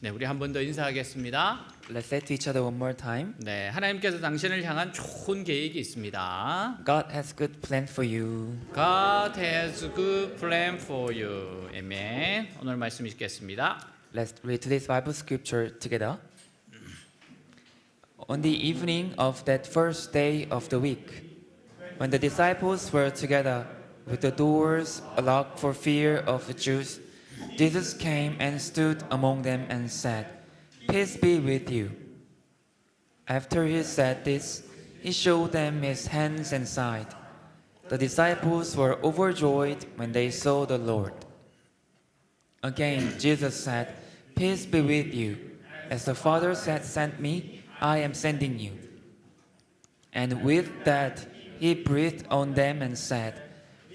네, 우리 한 번 더 인사하겠습니다. Let's say to each other one more time. 네, 하나님께서 당신을 향한 좋은 계획이 있습니다. God has good plan for you. God has good plan for you. 아멘. 오늘 말씀 읽겠습니다. Let's read today's Bible scripture together. On the evening of that first day of the week, when the disciples were together with the doors locked for fear of the Jews, Jesus came and stood among them and said, "Peace be with you." After he said this, he showed them his hands and side. The disciples were overjoyed when they saw the Lord. Again, Jesus said, "Peace be with you. As the Father has sent me, I am sending you." And with that, he breathed on them and said,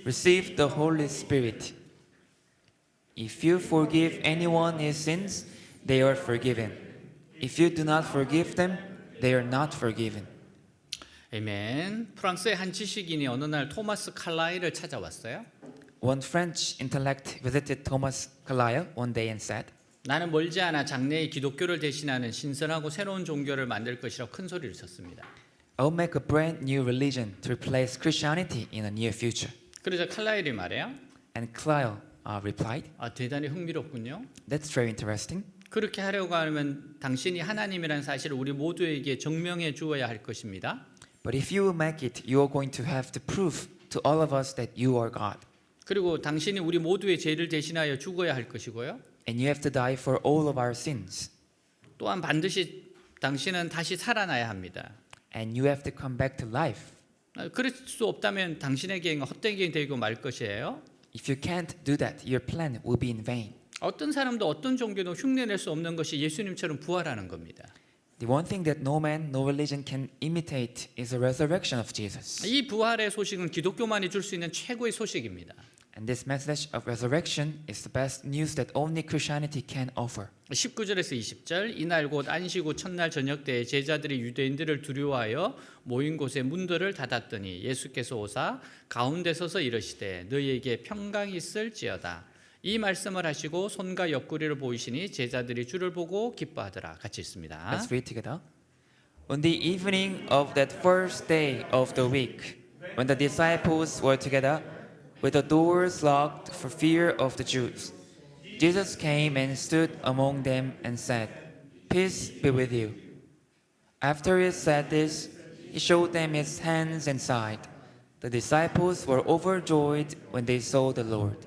"Receive the Holy Spirit. If you forgive anyone his sins, they are forgiven. If you do not forgive them, they are not forgiven." 아멘. 프랑스의 한 지식인이 어느 날 토마스 칼라일을 찾아왔어요. One French intellect visited Thomas Carlyle one day and said, 나는 멀지 않아 장래의 기독교를 대신하는 신선하고 새로운 종교를 만들 것이라고 큰 소리를 쳤습니다. "I'll make a brand new religion to replace Christianity in the near future." 그러자 칼라일이 말해요. And Carlyle replied, 대단히 흥미롭군요. "That's very interesting. 그렇게 하려고 하면 당신이 하나님이라는 사실을 우리 모두에게 증명해 주어야 할 것입니다. But if you will make it, you are going to have to prove to all of us that you are God. 그리고 당신이 우리 모두의 죄를 대신하여 죽어야 할 것이고요. And you have to die for all of our sins. 또한 반드시 당신은 다시 살아나야 합니다. And you have to come back to life. 그럴 수 없다면 당신의 계획은 헛된 계획이 되고 말 것이에요. If you can't do that, your plan will be in vain. 어떤 사람도 어떤 종교도 흉내낼 수 없는 것이 예수님처럼 부활하는 겁니다. The one thing that no man, no religion can imitate is the resurrection of Jesus. 이 부활의 소식은 기독교만이 줄 수 있는 최고의 소식입니다. And this message of resurrection is the best news that only Christianity can offer. 19절에서 20절 이날 곧 안식 후 첫날 저녁 때에 제자들이 유대인들을 두려워하여 모인 곳에 문들을 닫았더니 예수께서 오사 가운데 서서 이르시되 너희에게 평강이 있을지어다. 이 말씀을 하시고 손과 옆구리를 보이시니 제자들이 주를 보고 기뻐하더라. 같이 있습니다. Let's read together. On the evening of that first day of the week, when the disciples were together with the doors locked for fear of the Jews, Jesus came and stood among them and said, "Peace be with you." After he said this, he showed them his hands and side. The disciples were overjoyed when they saw the Lord.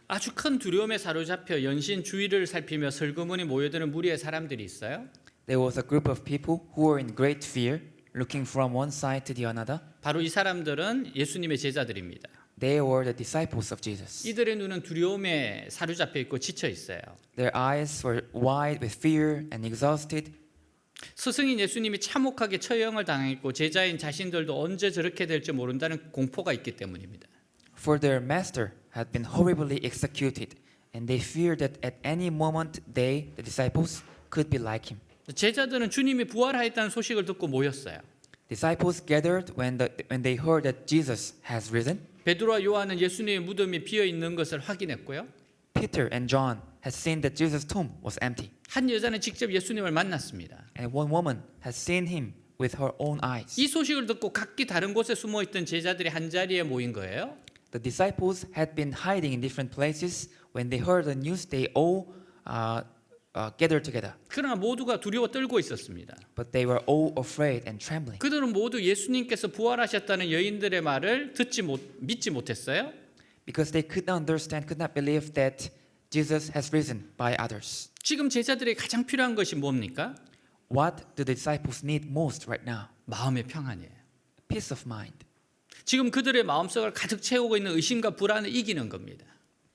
아주 큰 두려움에 사로잡혀 연신 주위를 살피며 슬그머니 모여드는 무리의 사람들이 있어요. There was a group of people who were in great fear, looking from one side to the another. 바로 이 사람들은 예수님의 제자들입니다. They were the disciples of Jesus. 이들의 눈은 두려움에 사로잡혀 있고 지쳐 있어요. Their eyes were wide with fear and exhausted. 스승인 예수님이 참혹하게 처형을 당했고 제자인 자신들도 언제 저렇게 될지 모른다는 공포가 있기 때문입니다. For their master had been horribly executed, and they feared that at any moment they, the disciples, could be like him. 제자들은 주님이 부활하였다는 소식을 듣고 모였어요. Disciples gathered when they heard that Jesus has risen. 베드로와 요한은 예수님의 무덤이 비어 있는 것을 확인했고요. Peter and John had seen that Jesus' tomb was empty, 한 여자는 직접 예수님을 만났습니다. and one woman had seen him with her own eyes. 이 소식을 듣고 각기 다른 곳에 숨어 있던 제자들이 한 자리에 모인 거예요. The disciples had been hiding in different places. When they heard the news, they all gathered together. 그러나 모두가 두려워 떨고 있었습니다. But they were all afraid and trembling. 그들은 모두 예수님께서 부활하셨다는 여인들의 말을 믿지 못했어요. Because they could not understand, could not believe that Jesus has risen by others. 지금 제자들에게 가장 필요한 것이 뭡니까? What do the disciples need most right now? 마음의 평안이에요. Peace of mind. 지금 그들의 마음속을 가득 채우고 있는 의심과 불안을 이기는 겁니다.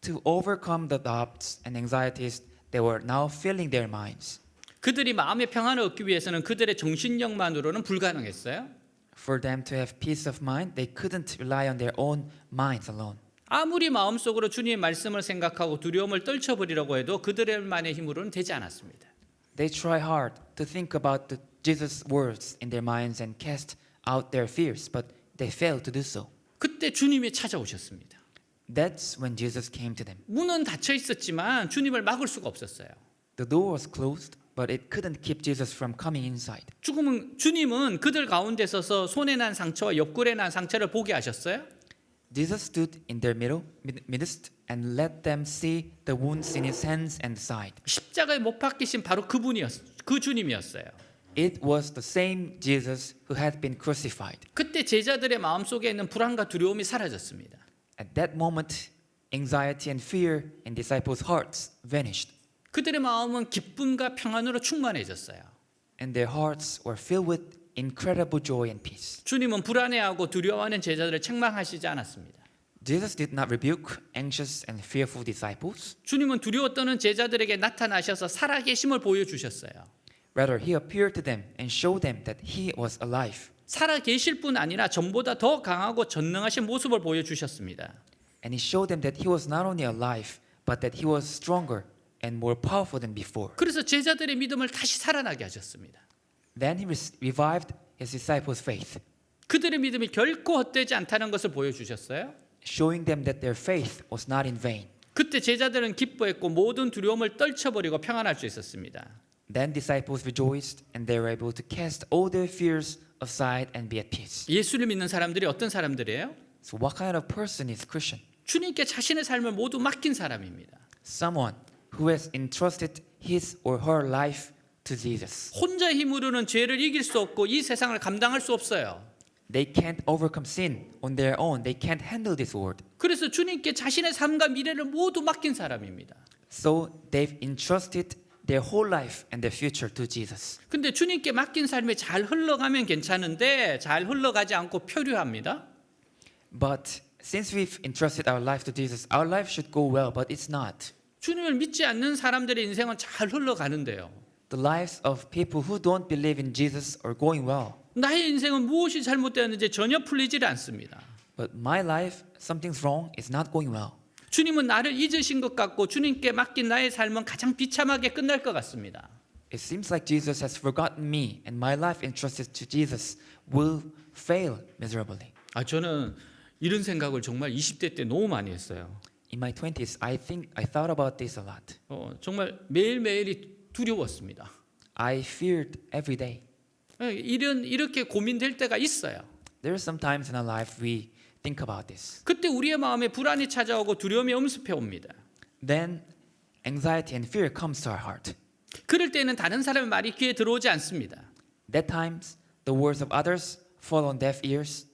To overcome the doubts and anxieties that were now filling their minds. 그들이 마음의 평안을 얻기 위해서는 그들의 정신력만으로는 불가능했어요. For them to have peace of mind, they couldn't rely on their own minds alone. 아무리 마음속으로 주님의 말씀을 생각하고 두려움을 떨쳐버리려고 해도 그들만의 힘으로는 되지 않았습니다. They try hard to think about Jesus' words in their minds and cast out their fears, but they failed to do so. 그때 주님이 찾아오셨습니다. That's when Jesus came to them. 문은 닫혀 있었지만 주님을 막을 수가 없었어요. The door was closed, but it couldn't keep Jesus from coming inside. 주님은 그들 가운데 서서 손에 난 상처와 옆구리에 난 상처를 보게 하셨어요. Jesus stood in their midst and let them see the wounds in his hands and side. 십자가에 못 박히신 바로 그 주님이었어요. It was the same Jesus who had been crucified. 그때 제자들의 마음속에 있는 불안과 두려움이 사라졌습니다. At that moment, anxiety and fear in disciples' hearts vanished, 그들의 마음은 기쁨과 평안으로 충만해졌어요. and their hearts were filled with incredible joy and peace. 주님은 불안해하고 두려워하는 제자들을 책망하시지 않았습니다. Jesus did not rebuke anxious and fearful disciples. 주님은 두려워 떠는 제자들에게 나타나셔서 살아계심을 보여주셨어요. Rather, he appeared to them and showed them that he was alive. 살아계실 뿐 아니라 전보다 더 강하고 전능하신 모습을 보여주셨습니다. And he showed them that he was not only alive, but that he was stronger and more powerful than before. 그래서 제자들의 믿음을 다시 살아나게 하셨습니다. Then he revived his disciples' faith, 그들의 믿음이 결코 헛되지 않다는 것을 보여주셨어요. showing them that their faith was not in vain. 그때 제자들은 기뻐했고 모든 두려움을 떨쳐버리고 평안할 수 있었습니다. Then disciples rejoiced, and they were able to cast all their fears aside and be at peace. 예수를 믿는 사람들이 어떤 사람들이에요? So what kind of person is Christian? 주님께 자신의 삶을 모두 맡긴 사람입니다. Someone who has entrusted his or her life to Jesus. 혼자 힘으로는 죄를 이길 수 없고 이 세상을 감당할 수 없어요. They can't overcome sin on their own. They can't handle this world. 그래서 주님께 자신의 삶과 미래를 모두 맡긴 사람입니다. So they've entrusted their whole life and their future to Jesus. 근데 주님께 맡긴 삶이 잘 흘러가면 괜찮은데 잘 흘러가지 않고 표류합니다. But since we've entrusted our life to Jesus, our life should go well, but it's not. 주님을 믿지 않는 사람들의 인생은 잘 흘러가는데요. The lives of people who don't believe in Jesus are going well. 나의 인생은 무엇이 잘못되었는지 전혀 풀리지 않습니다. But my life, something's wrong, is not going well. 주님은 나를 잊으신 것 같고 주님께 맡긴 나의 삶은 가장 비참하게 끝날 것 같습니다. It seems like Jesus has forgotten me, and my life entrusted to Jesus will fail miserably. 저는 이런 생각을 정말 20대 때 너무 많이 했어요. In my 20s, I think I thought about this a lot. 정말 매일매일이 두려웠습니다. I feared every day. 이렇게 고민될 때가 있어요. There are some times in our life we think about this. 그때 우리의 마음에 불안이 찾아오고 두려움이 엄습해 옵니다. Then anxiety and fear comes to our heart. 그럴 때는 다른 사람의 말이 귀에 들어오지 않습니다. That times the words of others fall on deaf ears.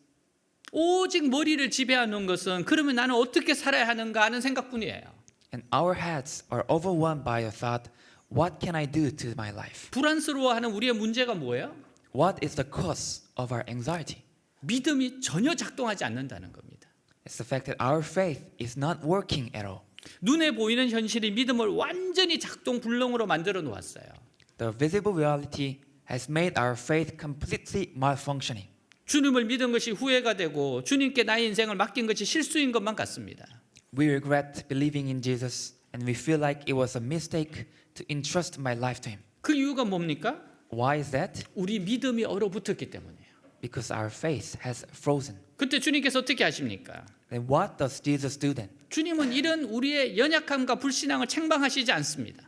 오직 머리를 지배하는 것은 그러면 나는 어떻게 살아야 하는가 하는 생각뿐이에요. And our heads are overwhelmed by a thought, what can I do to my life? 불안스러워하는 우리의 문제가 뭐예요? What is the cause of our anxiety? 믿음이 전혀 작동하지 않는다는 겁니다. It's the fact that our faith is not working at all. 눈에 보이는 현실이 믿음을 완전히 작동 불능으로 만들어 놓았어요. The visible reality has made our faith completely malfunctioning. 주님을 믿은 것이 후회가 되고 주님께 나의 인생을 맡긴 것이 실수인 것만 같습니다. We regret believing in Jesus, and we feel like it was a mistake to entrust my life to Him. 그 이유가 뭡니까? Why is that? 우리 믿음이 얼어붙었기 때문이에요. Because our faith has frozen. 그때 주님께서 어떻게 하십니까? Then what does Jesus do then? 주님은 이런 우리의 연약함과 불신앙을 책망하시지 않습니다.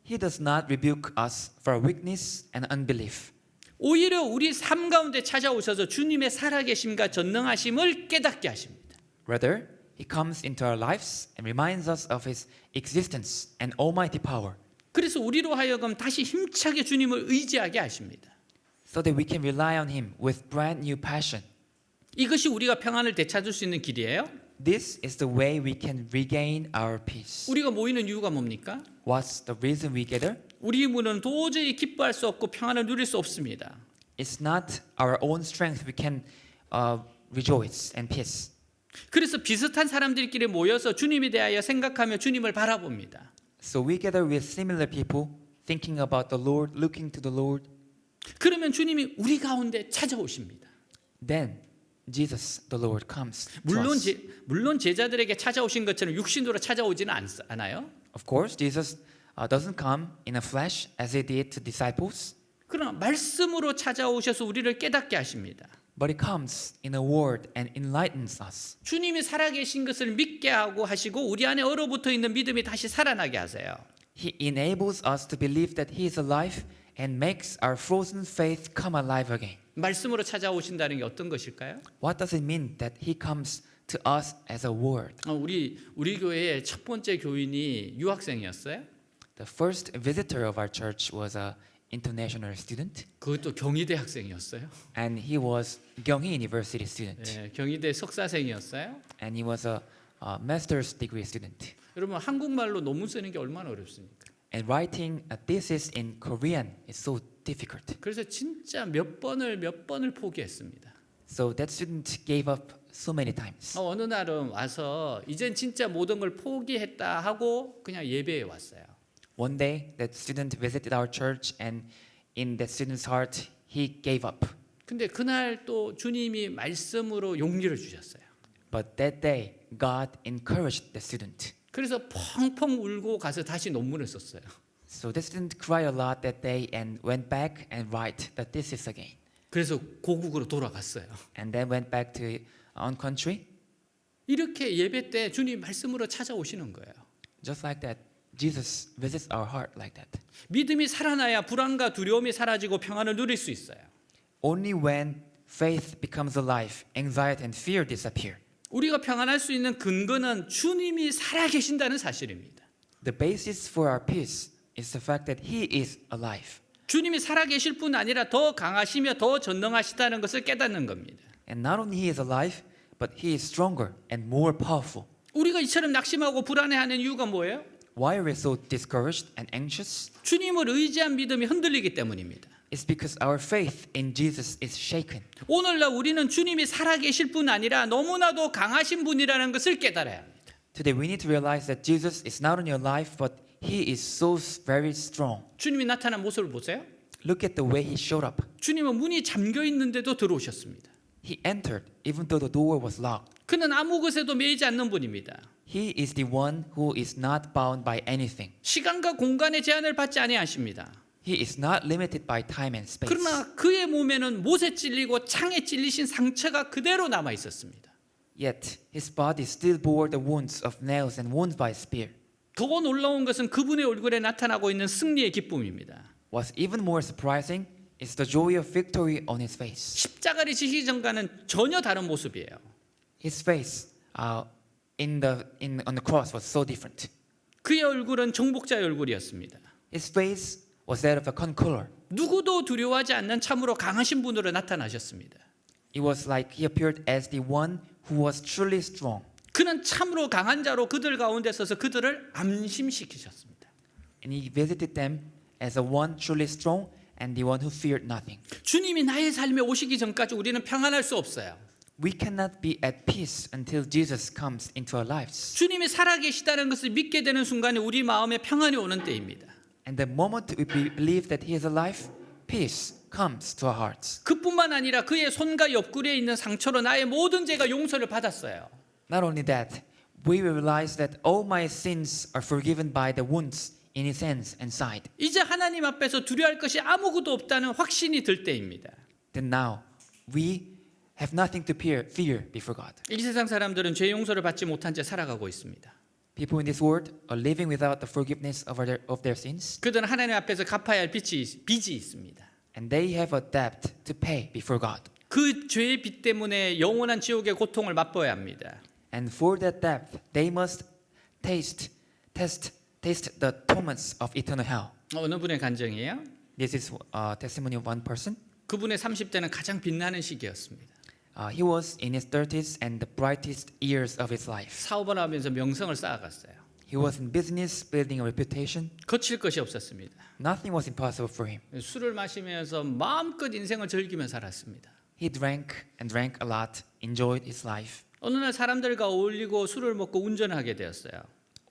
He does not rebuke us for our weakness and unbelief. 오히려 우리 삶 가운데 찾아오셔서 주님의 살아계심과 전능하심을 깨닫게 하십니다. Rather, He comes into our lives and reminds us of His existence and almighty power, 그래서 우리로 하여금 다시 힘차게 주님을 의지하게 하십니다. so that we can rely on Him with brand new passion. 이것이 우리가 평안을 되찾을 수 있는 길이에요. This is the way we can regain our peace. 우리가 모이는 이유가 뭡니까? What's the reason we gather? 우리 힘으로는 도저히 기뻐할 수 없고 평안을 누릴 수 없습니다. It's not our own strength we can rejoice and peace. 그래서 비슷한 사람들끼리 모여서 주님에 대하여 생각하며 주님을 바라봅니다. So we gather with similar people, thinking about the Lord, looking to the Lord. 그러면 주님이 우리 가운데 찾아오십니다. Then Jesus, the Lord, comes to us. 물론 제자들에게 찾아오신 것처럼 육신으로 찾아오지는 않아요. Of course, Jesus doesn't come in a flesh as He did to disciples, 그러나 말씀으로 찾아오셔서 우리를 깨닫게 하십니다. but He comes in a word and enlightens us. 주님이 살아계신 것을 믿게 하고 하시고 우리 안에 얼어붙어 있는 믿음이 다시 살아나게 하세요. He enables us to believe that He is alive and makes our frozen faith come alive again. 말씀으로 찾아오신다는 게 어떤 것일까요? What does it mean that He comes to us as a word? 우리 교회의 첫 번째 교인이 유학생이었어요. The first visitor of our church was a international student, 그것도 경희대 학생이었어요. and he was Gyeonggi University student, 네, 경희대 석사생이었어요. and he was a master's degree student. 여러분 한국말로 논문 쓰는 게 얼마나 어렵습니까? And writing a thesis in Korean is so difficult. 그래서 진짜 몇 번을 포기했습니다. So that student gave up so many times. 어느 날은 와서 이젠 진짜 모든 걸 포기했다 하고 그냥 예배에 왔어요. One day, that student visited our church, and in that student's heart, he gave up. 근데 그날 또 주님이 말씀으로 용기를 주셨어요. But that day, God encouraged the student. 그래서 펑펑 울고 가서 다시 논문을 썼어요. So the student cried a lot that day and went back and write the thesis again. 그래서 고국으로 돌아갔어요. And then went back to own country. 이렇게 예배 때 주님 말씀으로 찾아오시는 거예요. Just like that, Jesus visits our heart like that. 믿음이 살아나야 불안과 두려움이 사라지고 평안을 누릴 수 있어요. Only when faith becomes alive, anxiety and fear disappear. 우리가 평안할 수 있는 근거는 주님이 살아계신다는 사실입니다. The basis for our peace is the fact that He is alive. 주님이 살아계실 뿐 아니라 더 강하시며 더 전능하시다는 것을 깨닫는 겁니다. And not only He is alive, but He is stronger and more powerful. 우리가 이처럼 낙심하고 불안해하는 이유가 뭐예요? Why are we so discouraged and anxious? 주님을 의지한 믿음이 흔들리기 때문입니다. It's because our faith in Jesus is shaken. 오늘날 우리는 주님이 살아계실 뿐 아니라 너무나도 강하신 분이라는 것을 깨달아야 합니다. Today we need to realize that Jesus is not only alive, but He is so very strong. 주님이 나타난 모습을 보세요. Look at the way He showed up. 주님은 문이 잠겨 있는데도 들어오셨습니다. He entered even though the door was locked. 그는 아무 것에도 매이지 않는 분입니다. He is the one who is not bound by anything. 시간과 공간의 제한을 받지 아니하십니다. He is not limited by time and space. 그러나 그의 몸에는 못에 찔리고 창에 찔리신 상처가 그대로 남아 있었습니다. Yet his body still bore the wounds of nails and wounds by spear. 더 놀라운 것은 그분의 얼굴에 나타나고 있는 승리의 기쁨입니다. What's even more surprising is the joy of victory on his face. 십자가를 지시기 전과는 전혀 다른 모습이에요. His face on the cross was so different. 그의 얼굴은 정복자의 얼굴이었습니다. His face was that of a conqueror. 누구도 두려워하지 않는 참으로 강하신 분으로 나타나셨습니다. It was like he appeared as the one who was truly strong. 그는 참으로 강한 자로 그들 가운데 서서 그들을 안심시키셨습니다. And he visited them as a one truly strong and the one who feared nothing. 주님이 나의 삶에 오시기 전까지 우리는 평안할 수 없어요. We cannot be at peace until Jesus comes into our lives. 주님이 살아계시다는 것을 믿게 되는 순간에 우리 마음에 평안이 오는 때입니다. And the moment we believe that he is alive, peace comes to our hearts. 그뿐만 아니라 그의 손과 옆구리에 있는 상처로 나의 모든 죄가 용서를 받았어요. Not only that, we will realize that all my sins are forgiven by the wounds in his hands and side. 이제 하나님 앞에서 두려워할 것이 아무것도 없다는 확신이 들 때입니다. Then now we have nothing to fear before God. 이 세상 사람들은 죄 용서를 받지 못한 채 살아가고 있습니다. People in this world are living without the forgiveness of their sins, 그들은 하나님 앞에서 갚아야 할 빚이 있습니다. and they have a debt to pay before God. 그 죄의 빚 때문에 영원한 지옥의 고통을 맛보아야 합니다. And for that debt, they must taste the torments of eternal hell. 어느 분의 간증이에요? This is testimony of one person. 그분의 30대는 가장 빛나는 시기였습니다. He was in his 30s and the brightest years of his life. 사업을 하면서 명성을 쌓아갔어요. He was in business, building a reputation. 거칠 것이 없었습니다. Nothing was impossible for him. 술을 마시면서 마음껏 인생을 즐기며 살았습니다. He drank and drank a lot, enjoyed his life. 어느 날 사람들과 어울리고 술을 먹고 운전하게 되었어요.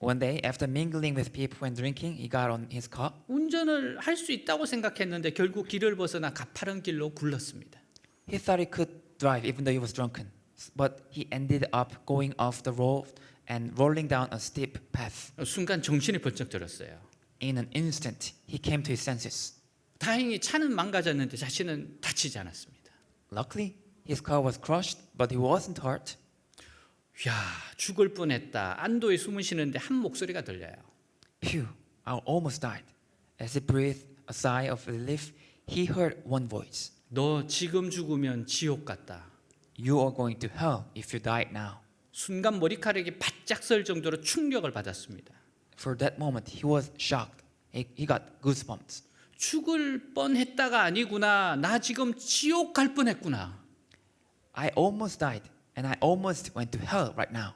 One day, after mingling with people and drinking, he got on his car. 운전을 할 수 있다고 생각했는데 결국 길을 벗어나 가파른 길로 굴렀습니다. He thought he could drive even though he was drunken, but he ended up going off the road and rolling down a steep path. 순간 정신이 번쩍 들었어요. In an instant, he came to his senses. 다행히 차는 망가졌는데 자신은 다치지 않았습니다. Luckily, his car was crushed, but he wasn't hurt. 야, 죽을 뻔했다. 안도의 숨을 쉬는데 한 목소리가 들려요. Phew, I almost died. As he breathed a sigh of relief, he heard one voice. 너 지금 죽으면 지옥 같다. You are going to hell if you die now. 순간 머리카락이 바짝 설 정도로 충격을 받았습니다. For that moment, he was shocked. He got goosebumps. 죽을 뻔했다가 아니구나. 나 지금 지옥 갈 뻔했구나. I almost died, and I almost went to hell right now.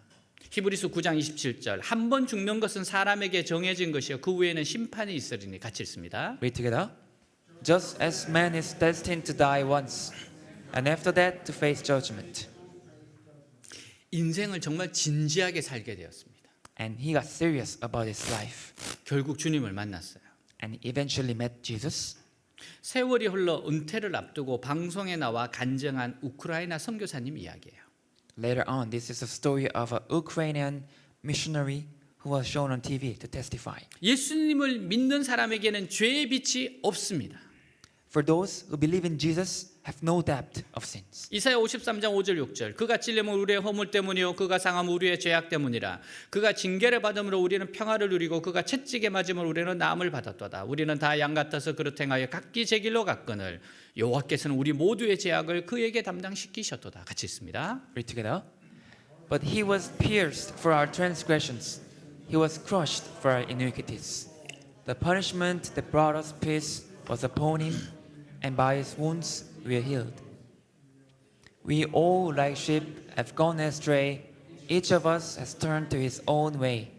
히브리서 9장 27절. 한 번 죽는 것은 사람에게 정해진 것이요 그 후에는 심판이 있으리니. 같이 읽습니다. Read together. Just as man is destined to die once, and after that to face judgment. 인생을 정말 진지하게 살게 되었습니다. And he got serious about his life, 결국 주님을 만났어요. and eventually met Jesus. 세월이 흘러 은퇴를 앞두고 방송에 나와 간증한 우크라이나 선교사님 이야기예요. Later on, this is a story of an Ukrainian missionary who was shown on TV to testify. 예수님을 믿는 사람에게는 죄의 빛이 없습니다. For those who believe in Jesus have no depth of sins. 이사야 53장 5절 6절. 그가 찔림은 우리의 허물 때문이요 그가 상함은 우리의 죄악 때문이라. 그가 징계를 받음으로 우리는 평화를 누리고 그가 채찍에 맞음으로 우리는 나음을 받았도다. 우리는 다 양 같아서 그릇 행하여 각기 제 길로 갔거늘 여호와께서는 우리 모두의 죄악을 그에게 담당시키셨도다. 같이 있습니다. Read together. But he was pierced for our transgressions. He was crushed for our iniquities. The punishment that brought us peace was upon him, and by his wounds we are healed. We all, like sheep, have gone astray. Each of us has turned to his own way,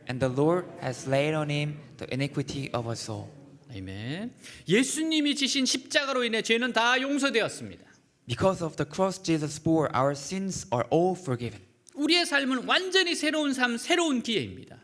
and the Lord has laid on him the iniquity of us all. 아멘. 예수님이 지신 십자가로 인해 죄는 다 용서되었습니다. Because of the cross Jesus bore, our sins are all forgiven. 우리의 삶은 완전히 새로운 삶, 새로운 기회입니다.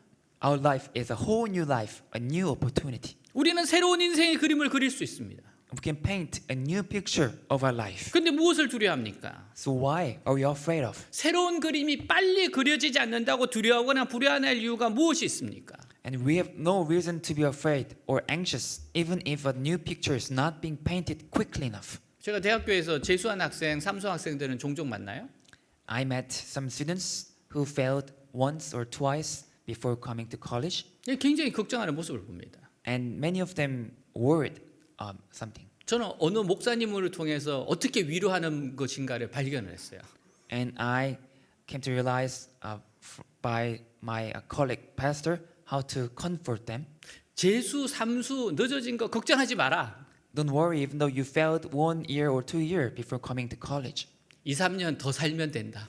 Our life is a whole new life, a new opportunity. 우리는 새로운 인생의 그림을 그릴 수 있습니다. We can paint a new picture of our life. 근데 무엇을 두려워합니까? So why are we afraid of? 새로운 그림이 빨리 그려지지 않는다고 두려워하거나 불안할 이유가 무엇이 있습니까? And we have no reason to be afraid or anxious even if a new picture is not being painted quickly enough. 제가 대학교에서 재수한 학생, 삼수 학생들은 종종 만나요. I met some students who failed once or twice before coming to college, 굉장히 걱정하는 모습을 봅니다. and many of them worried something. 저는 어느 목사님을 통해서 어떻게 위로하는 것인가를 발견을 했어요. And I came to realize by my colleague pastor how to comfort them. 재수, 삼수 늦어진 거 걱정하지 마라. Don't worry, even though you failed 1 year or 2 years before coming to college. 2, 3년 더 살면 된다.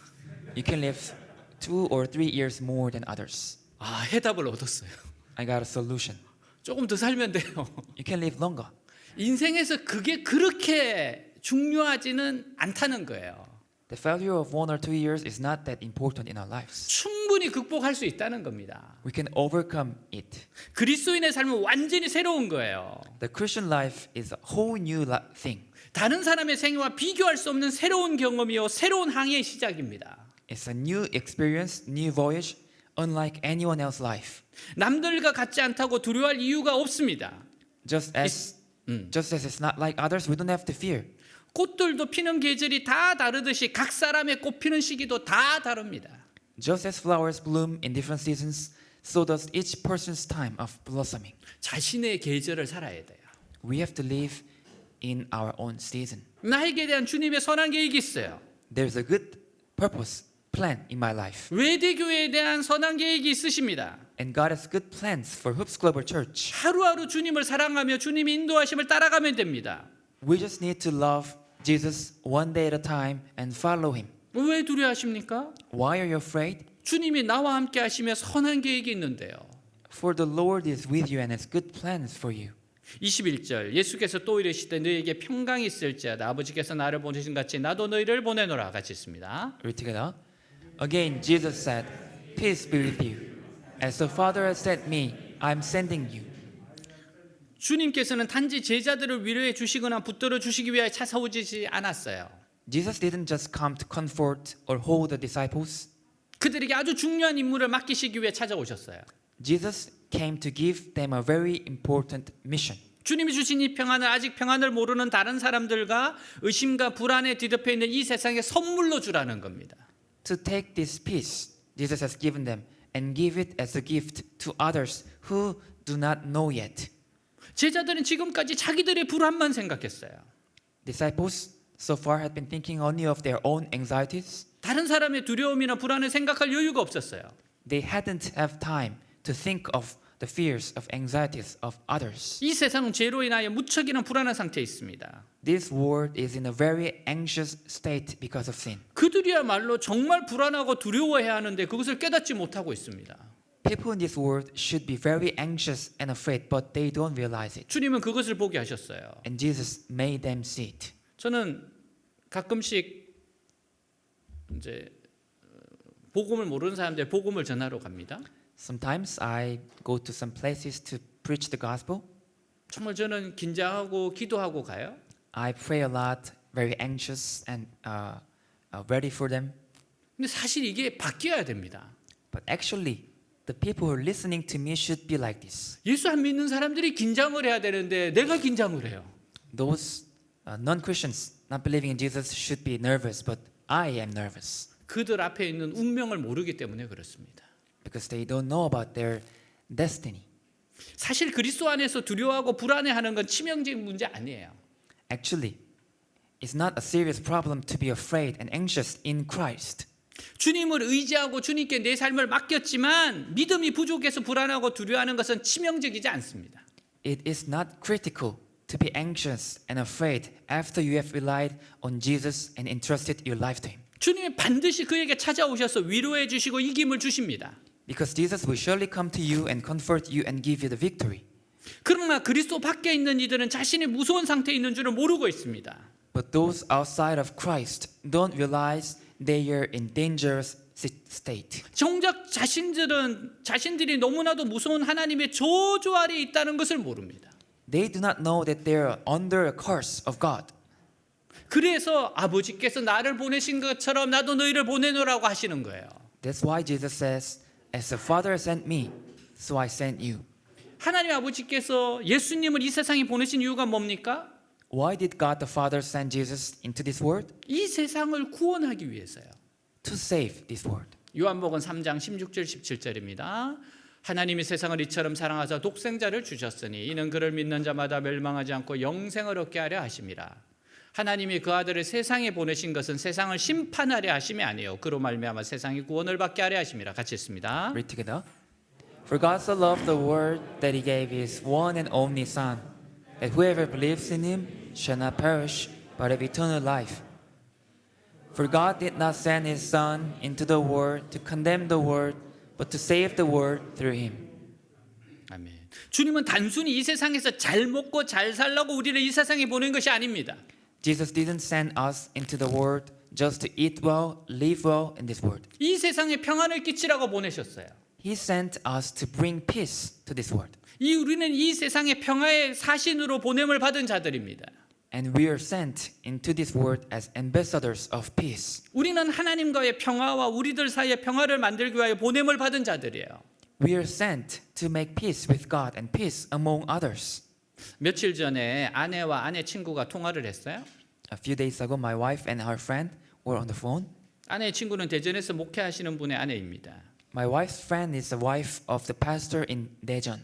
You can live 2 or 3 years more than others. 아, 해답을 얻었어요. I got a solution. 조금 더 살면 돼요. You can live longer. 인생에서 그게 그렇게 중요하지는 않다는 거예요. The failure of 1 or 2 years is not that important in our lives. 충분히 극복할 수 있다는 겁니다. We can overcome it. 그리스도인의 삶은 완전히 새로운 거예요. The Christian life is a whole new thing. 다른 사람의 생애와 비교할 수 없는 새로운 경험이요, 새로운 항해의 시작입니다. It's a new experience, new voyage, unlike anyone else's life. 남들과 같지 않다고 두려워할 이유가 없습니다. Just as it's not like others, we don't have to fear. 꽃들도 피는 계절이 다 다르듯이 각 사람의 꽃 피는 시기도 다 다릅니다. Just as flowers bloom in different seasons, so does each person's time of blossoming. 자신의 계절을 살아야 돼요. We have to live in our own season. 나에게 대한 주님의 선한 계획이 있어요. There's a good purpose, plan in my life. 외대교회에 대한 선한 계획이 있으십니다. And God has good plans for Hoops Global Church. 하루하루 주님을 사랑하며 주님이 인도하심을 따라가면 됩니다. We just need to love Jesus one day at a time and follow Him. 왜 두려워하십니까? Why are you afraid? 주님이 나와 함께 하시며 선한 계획이 있는데요. For the Lord is with you and has good plans for you. 21절 예수께서 또 이르시되 너희에게 평강이 있을지어다 아버지께서 나를 보내신 같이 나도 너희를 보내노라. 같이 있습니다. Read together. Again Jesus said, Peace be with you. As the Father has sent me, I am sending you. 주님께서는 단지 제자들을 위로해 주시거나 붙들어 주시기 위하여 찾아오지 않았어요. Jesus didn't just come to comfort or hold the disciples. 그들에게 아주 중요한 임무를 맡기시기 위해 찾아오셨어요. Jesus came to give them a very important mission. 주님이 주신 이 평안을 아직 평안을 모르는 다른 사람들과 의심과 불안에 뒤덮여 있는 이 세상에 선물로 주라는 겁니다. To take this peace Jesus has given them and give it as a gift to others who do not know yet. 제자들은 지금까지 자기들의 불안만 생각했어요. Disciples so far had been thinking only of their own anxieties. 다른 사람의 두려움이나 불안을 생각할 여유가 없었어요. They hadn't have time to think of the fears of anxieties of others. 이 세상은 죄로 인하여 무척이나 불안한 상태에 있습니다. This world is in a very anxious state because of sin. 그들이야말로 정말 불안하고 두려워해야 하는데 그것을 깨닫지 못하고 있습니다. People in this world should be very anxious and afraid, but they don't realize it. 주님은 그것을 보게 하셨어요. And Jesus made them see it. 저는 가끔씩 이제 복음을 모르는 사람들 복음을 전하러 갑니다. Sometimes I go to some places to preach the gospel. 정말 저는 긴장하고 기도하고 가요. I pray a lot, very anxious and ready for them. 근데 사실 이게 바뀌어야 됩니다. But actually, the people who are listening to me should be like this. 예수 안 믿는 사람들이 긴장을 해야 되는데 내가 긴장을 해요. Those non-Christians not believing in Jesus should be nervous, but I am nervous 그들 앞에 있는 운명을 모르기 때문에 그렇습니다. because they don't know about their destiny. 사실 그리스도 안에서 두려워하고 불안해하는 건 치명적인 문제 아니에요. Actually, it's not a serious problem to be afraid and anxious in Christ. 주님을 의지하고 주님께 내 삶을 맡겼지만 믿음이 부족해서 불안하고 두려워하는 것은 치명적이지 않습니다. It is not critical to be anxious and afraid after you have relied on Jesus and entrusted your life to Him. 주님이 반드시 그에게 찾아오셔서 위로해 주시고 이김을 주십니다. Because Jesus will surely come to you and comfort you and give you the victory. 그러나 그리스도 밖에 있는 이들은 자신이 무서운 상태에 있는 줄을 모르고 있습니다. But those outside of Christ don't realize they are in dangerous state. 정작 자신들이 너무나도 무서운 하나님의 저주 아래에 있다는 것을 모릅니다. They do not know that they are under a curse of God. 그래서 아버지께서 나를 보내신 것처럼 나도 너희를 보내노라고 하시는 거예요. That's why Jesus says, as the Father sent me, so I sent you. 하나님 아버지께서 예수님을 이 세상에 보내신 이유가 뭡니까? Why did God the Father send Jesus into this world? 이 세상을 구원하기 위해서요. To save this world. 요한복음 3장 16절 17절입니다. 하나님이 세상을 이처럼 사랑하사 독생자를 주셨으니 이는 그를 믿는 자마다 멸망하지 않고 영생을 얻게 하려 하심이라. 하나님이 그 아들을 세상에 보내신 것은 세상을 심판하려 하심이 아니요 그로 말미암아 세상이 구원을 받게 하려 하심이라. 같이 읽습니다. Read together. For God so loved the world that He gave His one and only Son, that whoever believes in Him shall not perish, but have eternal life. For God did not send His Son into the world to condemn the world, but to save the world through Him. 아멘. 주님은 단순히 이 세상에서 잘 먹고 잘 살라고 우리를 이 세상에 보낸 것이 아닙니다. Jesus didn't send us into the world just to eat well, live well in this world. 이 세상에 평안을 끼치라고 보내셨어요. He sent us to bring peace to this world. 우리는 이 세상의 평화의 사신으로 보냄을 받은 자들입니다. And we are sent into this world as ambassadors of peace. 우리는 하나님과의 평화와 우리들 사이의 평화를 만들기 위하여 보냄을 받은 자들이에요. We are sent to make peace with God and peace among others. 며칠 전에 아내와 아내 친구가 통화를 했어요. A few days ago, my wife and her friend were on the phone. 아내의 친구는 대전에서 목회하시는 분의 아내입니다. My wife's friend is the wife of the pastor in Daejeon.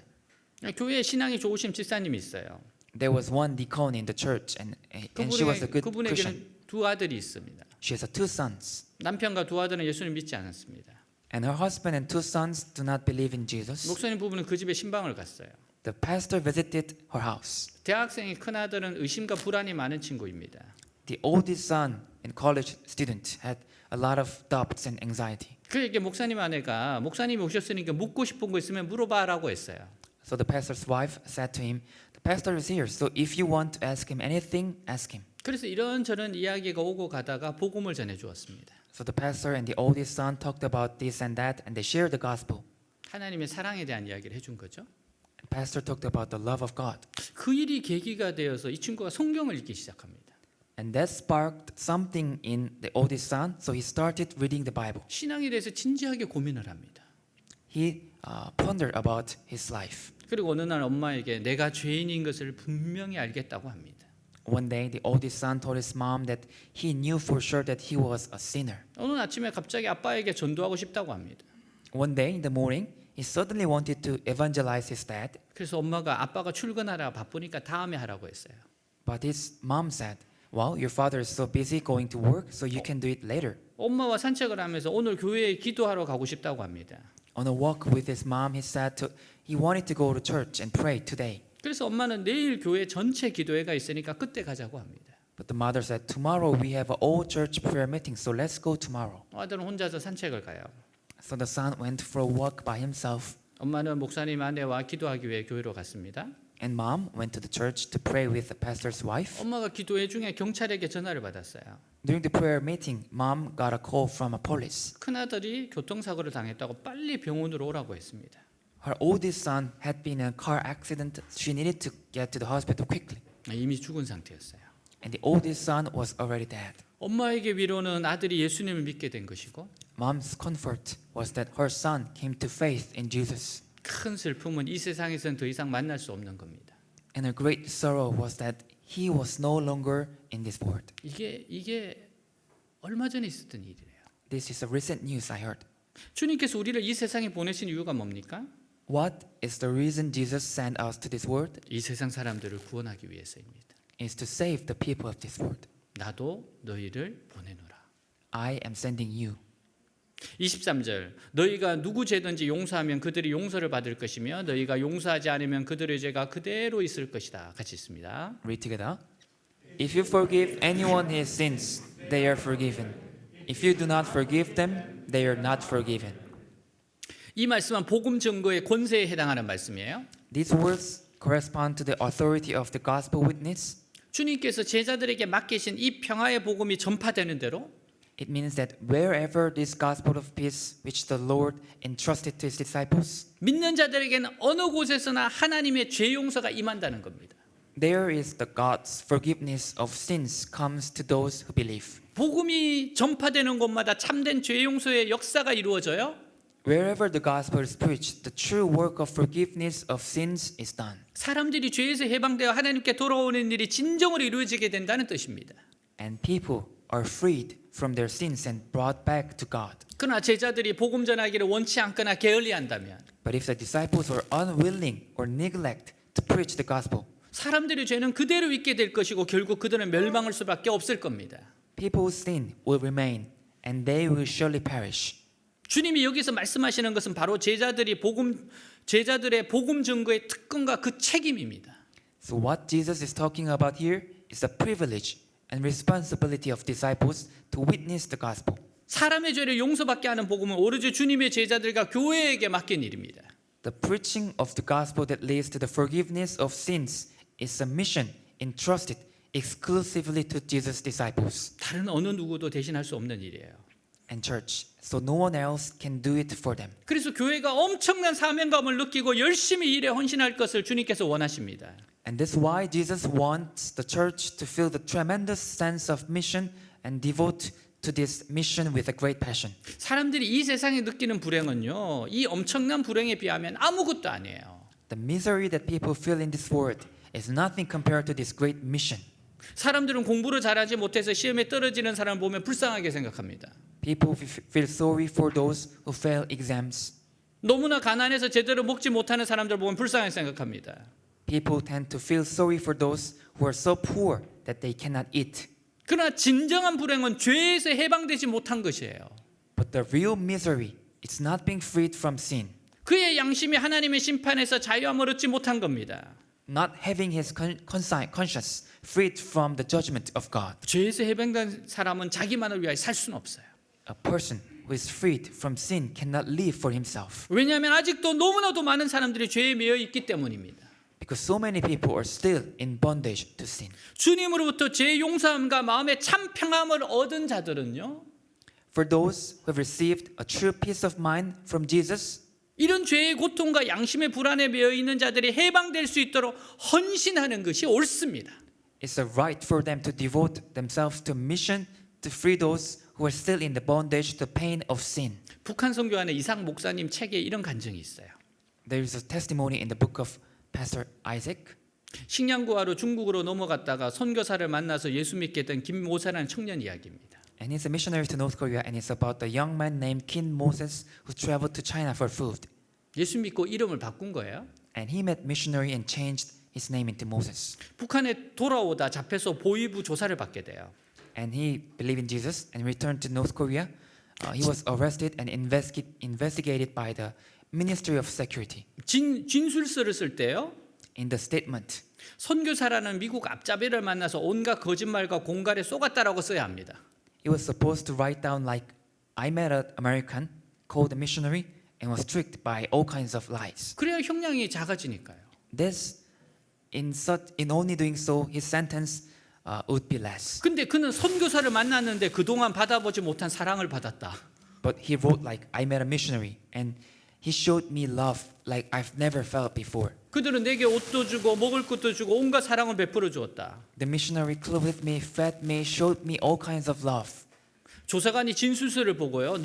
교회에 신앙이 좋으신 집사님이 있어요. There was one deacon in the church, and she was a good Christian. 그분에게는 두 아들이 있습니다. She has two sons, 남편과 두 아들은 예수님 믿지 않았습니다. and her husband and two sons do not believe in Jesus. 목사님 부부는 그 집에 신방을 갔어요. The pastor visited her house. 대학생의 큰 아들은 의심과 불안이 많은 친구입니다. The oldest son and college student had a lot of doubts and anxiety. 그에게 목사님 아내가 목사님이 오셨으니까 묻고 싶은 거 있으면 물어봐라고 했어요. So the pastor's wife said to him, "The pastor is here, so if you want to ask him anything, ask him." 그래서 이런저런 이야기가 오고 가다가 복음을 전해 주었습니다. So the pastor and the oldest son talked about this and that, and they shared the gospel. 하나님의 사랑에 대한 이야기를 해준 거죠. The pastor talked about the love of God, 그 일이 계기가 되어서 이 친구가 성경을 읽기 시작합니다. and that sparked something in the oldest son. So he started reading the Bible. 신앙에 대해서 진지하게 고민을 합니다. He pondered about his life. 그리고 어느 날 엄마에게 내가 죄인인 것을 분명히 알겠다고 합니다. One day, the oldest son told his mom that he knew for sure that he was a sinner. 어느 아침에 갑자기 아빠에게 전도하고 싶다고 합니다. One day in the morning, he suddenly wanted to evangelize his dad, 그래서 엄마가 아빠가 출근하라 바쁘니까 다음에 하라고 했어요. but his mom said, well, your father is so busy going to work, so you can do it later. 엄마와 산책을 하면서 오늘 교회에 기도하러 가고 싶다고 합니다. On a walk with his mom, he wanted to go to church and pray today. 그래서 엄마는 내일 교회 전체 기도회가 있으니까 그때 가자고 합니다. But the mother said, tomorrow we have an all church prayer meeting, so let's go tomorrow. 아들은 혼자서 산책을 가요. So the son went for a walk by himself, 엄마는 목사님 아내와 기도하기 위해 교회로 갔습니다. and mom went to the church to pray with the pastor's wife. 엄마가 기도회 중에 경찰에게 전화를 받았어요. During the prayer meeting, mom got a call from a police. 큰아들이 교통사고를 당했다고 빨리 병원으로 오라고 했습니다. Her oldest son had been in a car accident. She needed to get to the hospital quickly. 이미 죽은 상태였어요. And the oldest son was already dead. 엄마에게 위로는 아들이 예수님을 믿게 된 것이고 Mom's comfort was that her son came to faith in Jesus. 큰 슬픔은 이 세상에서는 더 이상 만날 수 없는 겁니다. And her great sorrow was that he was no longer in this world. 이게 얼마 전에 있었던 일이래요. This is a recent news I heard. 주님께서 우리를 이 세상에 보내신 이유가 뭡니까? What is the reason Jesus sent us to this world? 이 세상 사람들을 구원하기 위해서입니다. Is to save the people of this world. 나도 너희를 보내노라. I am sending you. 23절 너희가 누구 죄든지 용서하면 그들이 용서를 받을 것이며 너희가 용서하지 않으면 그들의 죄가 그대로 있을 것이다. 같이 있습니다. Read together. If you forgive anyone his sins, they are forgiven. If you do not forgive them, they are not forgiven. 이 말씀은 복음 증거의 권세에 해당하는 말씀이에요. These words correspond to the authority of the gospel witness. 주님께서 제자들에게 맡기신 이 평화의 복음이 전파되는 대로 It means that wherever this gospel of peace which the Lord entrusted to his disciples, 믿는 자들에게는 어느 곳에서나 하나님의 죄 용서가 임한다는 겁니다. there is the God's forgiveness of sins comes to those who believe. 복음이 전파되는 곳마다 참된 죄 용서의 역사가 이루어져요. Wherever the gospel is preached, the true work of forgiveness of sins is done. 사람들이 죄에서 해방되어 하나님께 돌아오는 일이 진정으로 이루어지게 된다는 뜻입니다. And people are freed from their sins and brought back to God. 그러나 제자들이 복음 전하기를 원치 않거나 게을리한다면 But if the disciples are unwilling or neglect to preach the gospel, 사람들의 죄는 그대로 있게 될 것이고 결국 그들은 멸망할 수밖에 없을 겁니다. people's sin will remain and they will surely perish. 주님이 여기서 말씀하시는 것은 바로 제자들의 복음 증거의 특권과 그 책임입니다. So what Jesus is talking about here is the privilege and responsibility of disciples to witness the gospel. 사람의 죄를 용서받게 하는 복음은 오로지 주님의 제자들과 교회에게 맡긴 일입니다. The preaching of the gospel that leads to the forgiveness of sins is a mission entrusted exclusively to Jesus' disciples 다른 어느 누구도 대신할 수 없는 일이에요. and church. So no one else can do it for them. 그래서 교회가 엄청난 사명감을 느끼고 열심히 일에 헌신할 것을 주님께서 원하십니다. And that's why Jesus wants the church to feel the tremendous sense of mission and devote to this mission with a great passion. 사람들이 이 세상에 느끼는 불행은요, 이 엄청난 불행에 비하면 아무것도 아니에요. The misery that people feel in this world is nothing compared to this great mission. 사람들은 공부를 잘하지 못해서 시험에 떨어지는 사람을 보면 불쌍하게 생각합니다. People feel sorry for those who fail exams. 너무나 가난해서 제대로 먹지 못하는 사람들 보면 불쌍하게 생각합니다. People tend to feel sorry for those who are so poor that they cannot eat. 그러나 진정한 불행은 죄에서 해방되지 못한 것이에요. But the real misery is not being freed from sin, 그의 양심이 하나님의 심판에서 자유함을 얻지 못한 겁니다. not having his conscience freed from the judgment of God. 죄에서 해방된 사람은 자기만을 위하여 살 수는 없어요. A person who is freed from sin cannot live for himself 왜냐하면 아직도 너무나도 많은 사람들이 죄에 매여 있기 때문입니다. because so many people are still in bondage to sin. 주님으로부터 죄 용서함과 마음의 참 평안을 얻은 자들은요, For those who have received a true peace of mind from Jesus, 이런 죄의 고통과 양심의 불안에 매여 있는 자들이 해방될 수 있도록 헌신하는 것이 옳습니다. it's a right for them to devote themselves to mission to free those who are still in the bondage to pain of sin. 북한 선교안에 이상 목사님 책에 이런 간증이 있어요. There is a testimony in the book of Pastor Isaac. 식량구하러 중국으로 넘어갔다가 선교사를 만나서 예수 믿게 된 김모사라는 청년 이야기입니다. And he's a missionary to North Korea, and it's about a young man named Kim Moses who traveled to China for food. 예수 믿고 이름을 바꾼 거예요. And he met missionary and changed his name into Moses. 북한에 돌아오다 잡혀서 보위부 조사를 받게 돼요. And he believed in Jesus and returned to North Korea. He was arrested and investigated by the Ministry of Security. 진술서를 쓸 때요. In the statement, 선교사라는 미국 앞잡이를 만나서 온갖 거짓말과 공갈에 쏘갔다라고 써야 합니다. he was supposed to write down like, I met an American called a missionary and was tricked by all kinds of lies. 그래야 형량이 작아지니까요. In only doing so, his sentence would be less. 근데 그는 선교사를 만났는데 그동안 받아보지 못한 사랑을 받았다. But he wrote like, I met a missionary and he showed me love like I've never felt before. 그들은 내게 옷도 주고 먹을 것도 주고 온갖 사랑을 베풀어 주었다. The missionary clothed me, fed me, showed me all kinds of love. 조사관이 진술서를 보고요.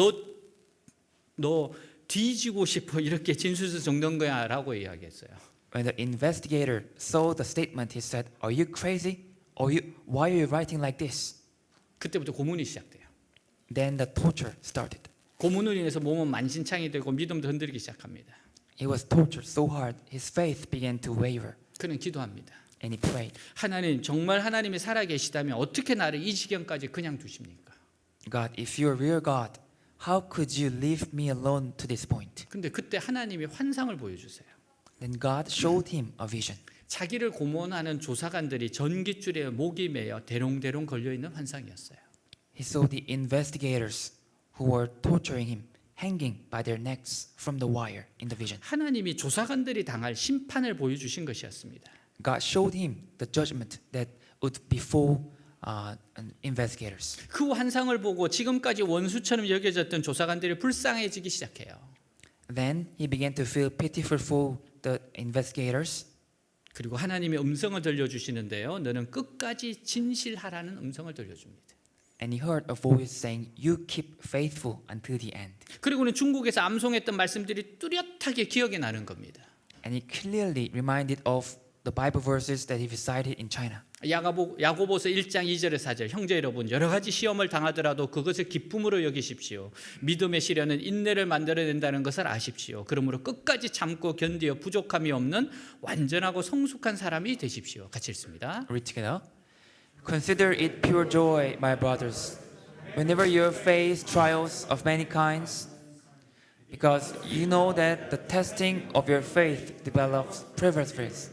너 뒤지고 싶어 이렇게 진술서 적는 거야라고 이야기했어요. When the investigator saw the statement, he said, "Are you crazy? Why are you writing like this?" 그때부터 고문이 시작돼요. Then the torture started. 고문으로 인해서 몸은 만신창이 되고 믿음도 흔들리기 시작합니다. He was tortured so hard, his faith began to waver, 그는 기도합니다. and he prayed, 하나님, 정말 하나님이 살아계시다면 어떻게 나를 이 지경까지 그냥 두십니까? "God, if you are real God, how could you leave me alone to this point?" 근데 그때 하나님이 환상을 보여주세요. Then God showed him a vision. 자기를 고문하는 조사관들이 전깃줄에 목이 매여 대롱대롱 걸려있는 환상이었어요. He saw the investigators who were torturing him hanging by their necks from the wire in the vision. 하나님이 조사관들이 당할 심판을 보여주신 것이었습니다. God showed him the judgment that would befall investigators. 그 환상을 보고 지금까지 원수처럼 여겨졌던 조사관들이 불쌍해지기 시작해요. Then he began to feel pitiful for the investigators. 그리고 하나님의 음성을 들려주시는데요. 너는 끝까지 진실하라는 음성을 들려줍니다. And he heard a voice saying, "You keep faithful until the end." 그리고는 중국에서 암송했던 말씀들이 뚜렷하게 기억이 나는 겁니다. And he clearly reminded of the Bible verses that he recited in China. 야고보서 1장 2절의 4절 형제 여러분 여러 가지 시험을 당하더라도 그것을 기쁨으로 여기십시오. 믿음의 시련은 인내를 만들어낸다는 것을 아십시오. 그러므로 끝까지 참고 견디어 부족함이 없는 완전하고 성숙한 사람이 되십시오. 같이 읽습니다. Read together. Consider it pure joy, my brothers, whenever you face trials of many kinds, because you know that the testing of your faith develops perseverance.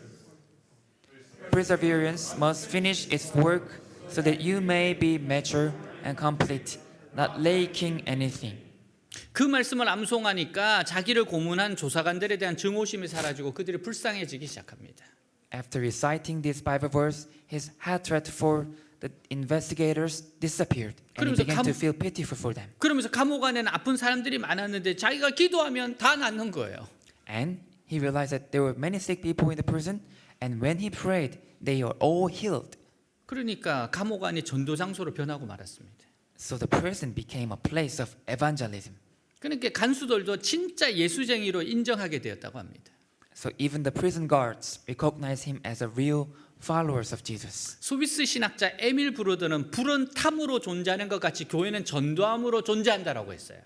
Perseverance must finish its work so that you may be mature and complete, not lacking anything. 그 말씀을 암송하니까 자기를 고문한 조사관들에 대한 증오심이 사라지고 그들이 불쌍해지기 시작합니다. After reciting this Bible verse, his hatred for the investigators disappeared, and he 그러면서 began to feel pitiful for them. 그러면서 감옥 안에는 아픈 사람들이 많았는데 자기가 기도하면 다 낫는 거예요. And he realized that there were many sick people in the prison, and when he prayed, they were all healed. 그러니까 감옥 안이 전도 장소로 변하고 말았습니다. So the prison became a place of evangelism. 그러니까 간수들도 진짜 예수쟁이로 인정하게 되었다고 합니다. So even the prison guards recognized him as a real followers of Jesus. 스위스 신학자 에밀 브로더는 불은 탐으로 존재하는 것 같이 교회는 전도함으로 존재한다라고 했어요.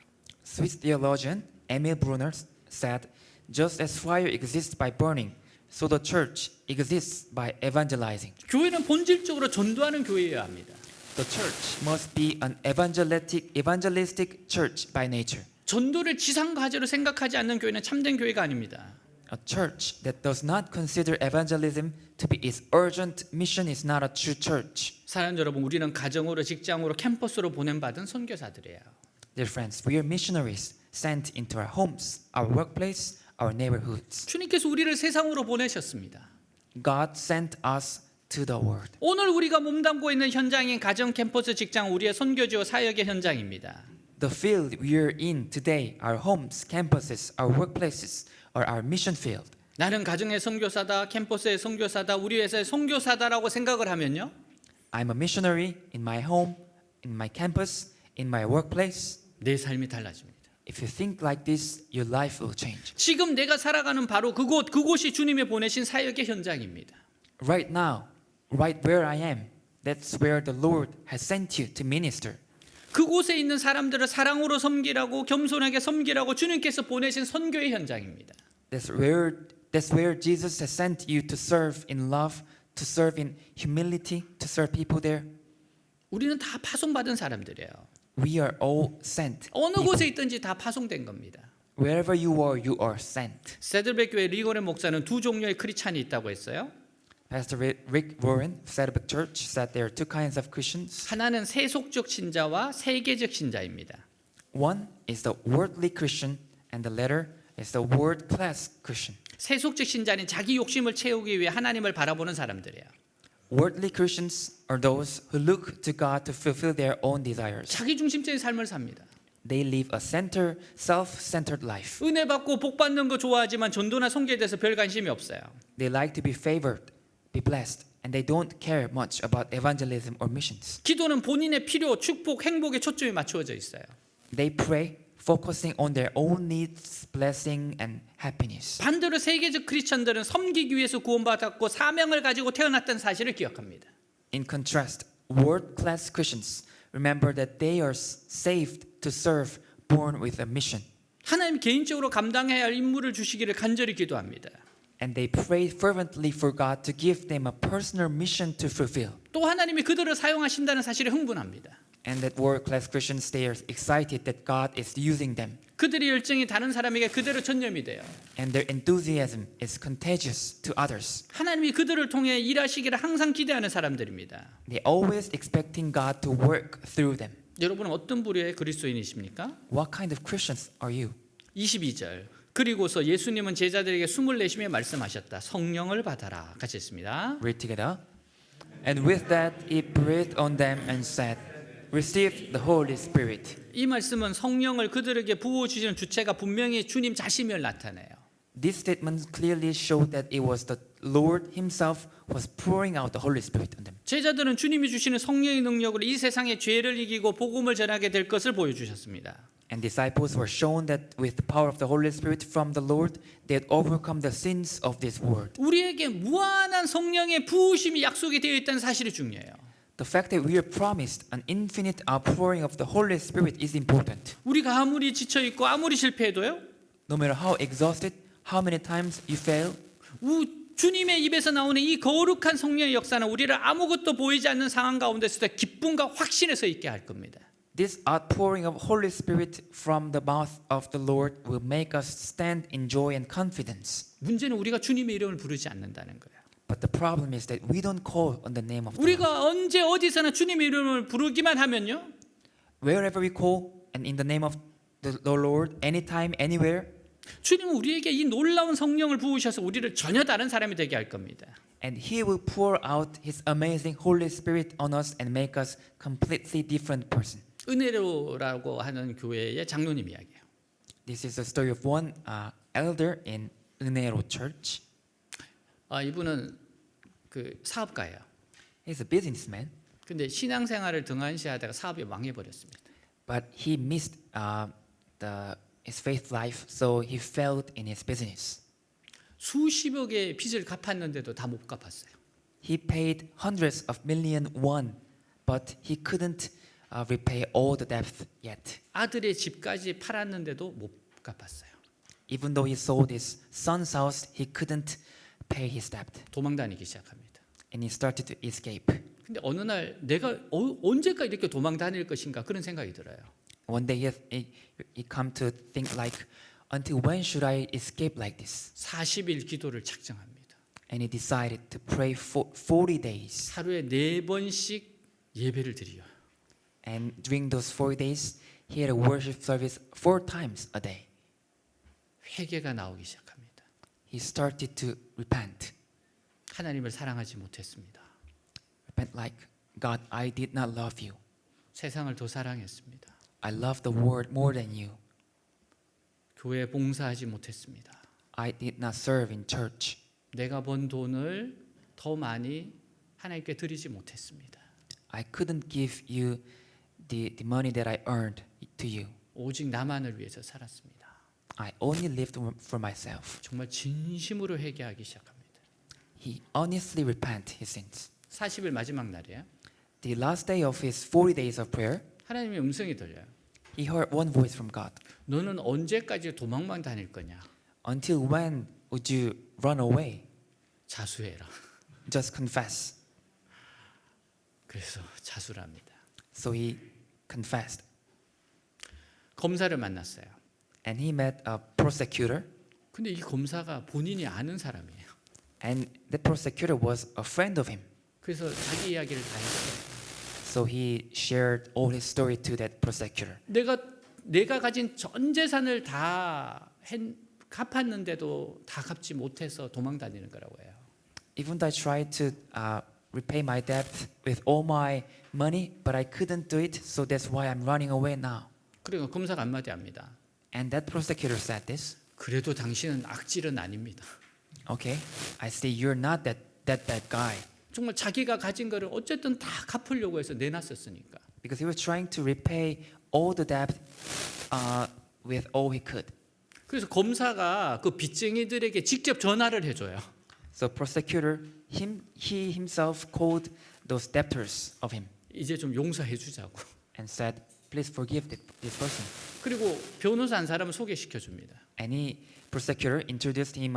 Swiss theologian Emil Brunner said, "Just as fire exists by burning, so the church exists by evangelizing." 교회는 본질적으로 전도하는 교회여야 합니다. The church must be an evangelistic church by nature. 전도를 지상 과제로 생각하지 않는 교회는 참된 교회가 아닙니다. A church that does not consider evangelism to be its urgent mission is not a true church. 사랑 여러분, 우리는 가정으로, 직장으로, 캠퍼스로 보냄받은 선교사들이에요. Dear friends, we are missionaries sent into our homes, our workplace, our neighborhoods. 주님께서 우리를 세상으로 보내셨습니다. God sent us to the world. 오늘 우리가 몸담고 있는 현장인 가정, 캠퍼스, 직장, 우리의 선교지와 사역의 현장입니다. The field we are in today, our homes, campuses, our workplaces, are our mission field. 나는 가정의 선교사다, 캠퍼스의 선교사다, 우리 회사의 선교사다라고 생각을 하면요. I'm a missionary in my home, in my campus, in my workplace. 내 삶이 달라집니다. If you think like this, your life will change. 지금 내가 살아가는 바로 그곳이 주님이 보내신 사역의 현장입니다. Right now, right where I am, that's where the Lord has sent you to minister. 그곳에 있는 사람들을 사랑으로 섬기라고 겸손하게 섬기라고 주님께서 보내신 선교의 현장입니다. That's where Jesus has sent you to serve in love, to serve in humility, to serve people there. 우리는 다 파송받은 사람들이에요. We are all sent. 어느 곳에 있든지 다 파송된 겁니다. Wherever you are sent. 세들백 교회 리고렌 목사는 두 종류의 크리스찬이 있다고 했어요. Pastor Rick Warren, Saddleback Church, said there are two kinds of Christians. 하나는 세속적 신자와 세계적 신자입니다. One is the worldly Christian, and the latter is the world-class Christian. 세속적 신자는 자기 욕심을 채우기 위해 하나님을 바라보는 사람들이에요. Worldly Christians are those who look to God to fulfill their own desires. 자기 중심적인 삶을 삽니다. They live a self-centered life. 은혜 받고 복 받는 거 좋아하지만 전도나 선교에 대해서 별 관심이 없어요. They like to be favored, be blessed, and they don't care much about evangelism or missions. 기도는 본인의 필요, 축복, 행복에 초점이 맞추어져 있어요. They pray, focusing on their own needs, blessing, and happiness. 반대로 세계적 크리스천들은 섬기기 위해서 구원받았고 사명을 가지고 태어났다는 사실을 기억합니다. In contrast, world-class Christians remember that they are saved to serve, born with a mission. 하나님 개인적으로 감당해야 할 임무를 주시기를 간절히 기도합니다. And they pray fervently for God to give them a personal mission to fulfill. 또 하나님이 그들을 사용하신다는 사실에 흥분합니다. And that world-class Christians, they are excited that God is using them. 그들의 열정이 다른 사람에게 그대로 전염이 돼요. And their enthusiasm is contagious to others. 하나님이 그들을 통해 일하시기를 항상 기대하는 사람들입니다. They always expecting God to work through them. 여러분은 어떤 부류의 그리스도인이십니까? What kind of Christians are you? 22절. 그리고서 예수님은 제자들에게 숨을 내쉬며 말씀하셨다. 성령을 받아라. 같이 했습니다. Read together. And with that he breathed on them and said, Receive the Holy Spirit. 이 말씀은 성령을 그들에게 부어 주시는 주체가 분명히 주님 자신임을 나타내요. This statement clearly showed that it was the Lord himself was pouring out the Holy Spirit on them. 제자들은 주님이 주시는 성령의 능력으로 이 세상의 죄를 이기고 복음을 전하게 될 것을 보여주셨습니다. And disciples were shown that with the power of the Holy Spirit from the Lord, they had overcome the sins of this world. 우리에게 무한한 성령의 부으심이 약속이 되어 있다는 사실이 중요해요. The fact that we are promised an infinite outpouring of the Holy Spirit is important. 우리가 아무리 지쳐 있고 아무리 실패해도요. No matter how exhausted, how many times you fail, 주님의 입에서 나오는 이 거룩한 성령의 역사는 우리를 아무것도 보이지 않는 상황 가운데서도 기쁨과 확신에 서 있게 할 겁니다. this outpouring of Holy Spirit from the mouth of the Lord will make us stand in joy and confidence. 문제는 우리가 주님의 이름을 부르지 않는다는 거예요. But the problem is that we don't call on the name of the Lord. 우리가 언제 어디서나 주님의 이름을 부르기만 하면요. Wherever we call and in the name of the Lord, anytime, anywhere, 주님은 우리에게 이 놀라운 성령을 부으셔서 우리를 전혀 다른 사람이 되게 할 겁니다. and He will pour out His amazing Holy Spirit on us and make us completely different person. 은혜로라고 하는 교회의 장로님 이야기예요. This is the story of one elder in 은혜로 Church. 이분은 그 사업가예요. He's a businessman, 근데 신앙생활을 등한시하다가 사업이 망해버렸습니다. but he missed his faith life, so he failed in his business. 수십억의 빚을 갚았는데도 다 못 갚았어요. He paid hundreds of million won, but he couldn't repay all the debt yet. 아들의 집까지 팔았는데도 못 갚았어요. Even though he sold his son's house, he couldn't pay his debt, 도망다니기 시작합니다. and he started to escape. 근데 어느 날 내가 언제까지 이렇게 도망다닐 것인가 그런 생각이 들어요. One day he come to think like, until when should I escape like this? 40일 기도를 작정합니다. And he decided to pray for 40 days. 하루에 4번씩 예배를 드려요. And during those 40 days, he had a worship service 4 times a day. 회개가 나오기 시작합니다. He started to repent. 하나님을 사랑하지 못했습니다. Repent like, God, I did not love you. 세상을 더 사랑했습니다. I love the world more than you. 교회에 봉사하지 못했습니다. I did not serve in church. 내가 번 돈을 더 많이 하나님께 드리지 못했습니다. I couldn't give you the money that I earned to you. 오직 나만을 위해서 살았습니다. I only lived for myself. 정말 진심으로 회개하기 시작합니다. He honestly repent his sins. 40일 마지막 날이에요. The last day of his 40 days of prayer, 하나님의 음성이 들려요. he heard one voice from God. 너는 언제까지 도망만 다닐 거냐? Until when would you run away? 자수해라. Just confess. 그래서 자수를 합니다. So he confessed. 검사를 만났어요. And he met a prosecutor. 근데 이 검사가 본인이 아는 사람이에요. And the prosecutor was a friend of him. 그래서 자기 이야기를 다 했어요. So he shared all his story to that prosecutor. 내가 가진 전 재산을 다 갚았는데도 다 갚지 못해서 도망 다니는 거라고 해요. Even though I tried to repay my debt with all my money, but I couldn't do it, so that's why I'm running away now. 그러니까 검사가 한마디 합니다. And that prosecutor said this. 그래도 당신은 악질은 아닙니다. Okay, I say you're not that bad guy. 정말 자기가 가진 거를 어쨌든 다 갚으려고 해서 내놨었으니까. Because he was trying to repay all the debt with all he could. 그래서 검사가 그 빚쟁이들에게 직접 전화를 해줘요. So prosecutor, he himself called those debtors of him 이제 좀 용서해 주자고. and said, please forgive this person. 그리고 변호사 한 사람을 소개시켜 줍니다. And he, prosecutor, introduced him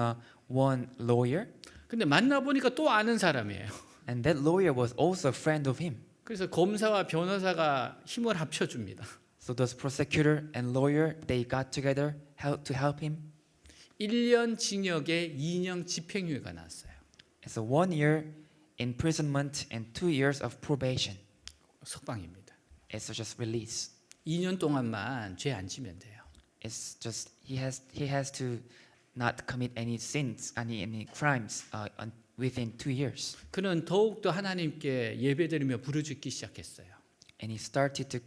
one lawyer. 근데 만나보니까 또 아는 사람이에요. And that lawyer was also a friend of him. 그래서 검사와 변호사가 힘을 합쳐줍니다. So those prosecutor and lawyer, they got together to help him. 1년 징역에 2년 집행유예가 나왔어요. So 1 year imprisonment and 2 years of probation. 석방입니다. It's just release. 2년 동안만 죄 안 지면 돼요. It's just he has to not commit any sins, any crimes within 2 years. 그는 더욱더 하나님께 예배드리며 부르짖기 시작했어요. And he started to